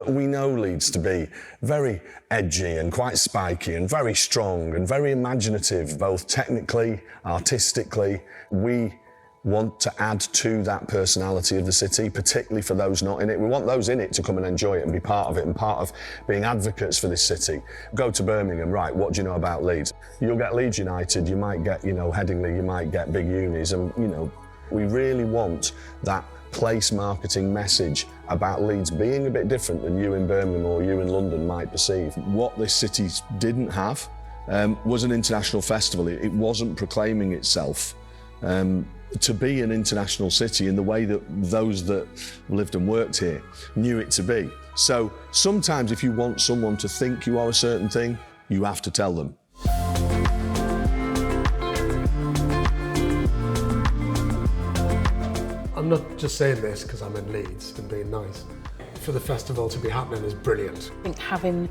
We know Leeds to be very edgy and quite spiky and very strong and very imaginative, both technically, artistically. We want to add to that personality of the city, particularly for those not in it. We want those in it to come and enjoy it and be part of it and part of being advocates for this city. Go to Birmingham, right, what do you know about Leeds? You'll get Leeds United, you might get, Headingley, you might get big unis, and, we really want that place marketing message about Leeds being a bit different than you in Birmingham or you in London might perceive. What this city didn't have was an international festival. It wasn't proclaiming itself to be an international city in the way that those that lived and worked here knew it to be. So sometimes if you want someone to think you are a certain thing, you have to tell them. I'm not just saying this because I'm in Leeds and being nice. For the festival to be happening is brilliant. I think having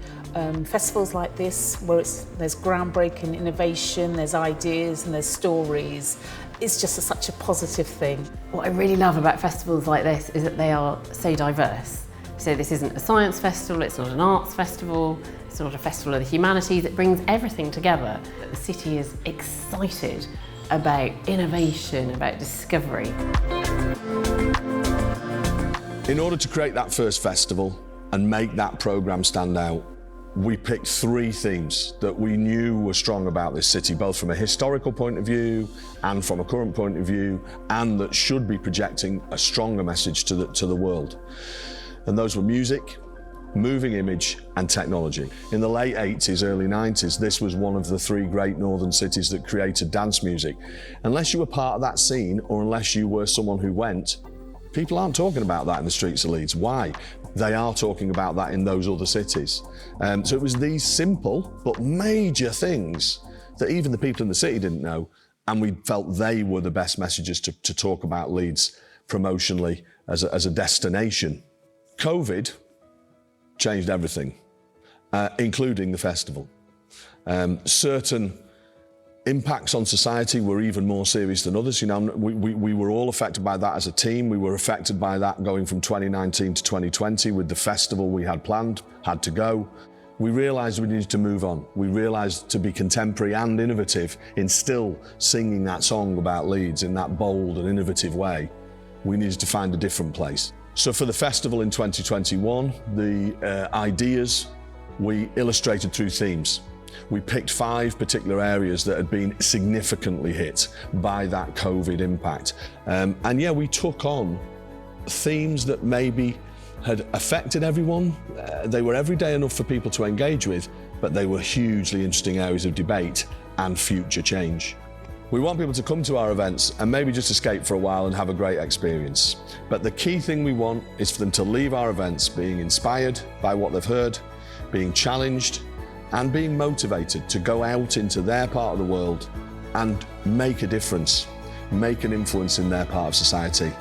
festivals like this, where there's groundbreaking innovation, there's ideas and there's stories, it's just such a positive thing. What I really love about festivals like this is that they are so diverse. So this isn't a science festival, it's not an arts festival, it's not a festival of the humanities, it brings everything together. The city is excited about innovation, about discovery. In order to create that first festival and make that programme stand out, we picked 3 themes that we knew were strong about this city, both from a historical point of view and from a current point of view, and that should be projecting a stronger message to the world. And those were music, moving image and technology. In the late 80s, early 90s, this was one of the 3 great northern cities that created dance music. Unless you were part of that scene, or unless you were someone who went, people aren't talking about that in the streets of Leeds. Why? They are talking about that in those other cities. So it was these simple but major things that even the people in the city didn't know, and we felt they were the best messages to talk about Leeds promotionally as a destination. COVID changed everything, including the festival. Certain impacts on society were even more serious than others. We were all affected by that as a team. We were affected by that going from 2019 to 2020 with the festival we had planned, had to go. We realised we needed to move on. We realised to be contemporary and innovative in still singing that song about Leeds in that bold and innovative way, we needed to find a different place. So for the festival in 2021, the ideas we illustrated through themes. We picked 5 particular areas that had been significantly hit by that COVID impact. We took on themes that maybe had affected everyone. They were everyday enough for people to engage with, but they were hugely interesting areas of debate and future change. We want people to come to our events and maybe just escape for a while and have a great experience. But the key thing we want is for them to leave our events being inspired by what they've heard, being challenged, and being motivated to go out into their part of the world and make a difference, make an influence in their part of society.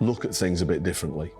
Look at things a bit differently.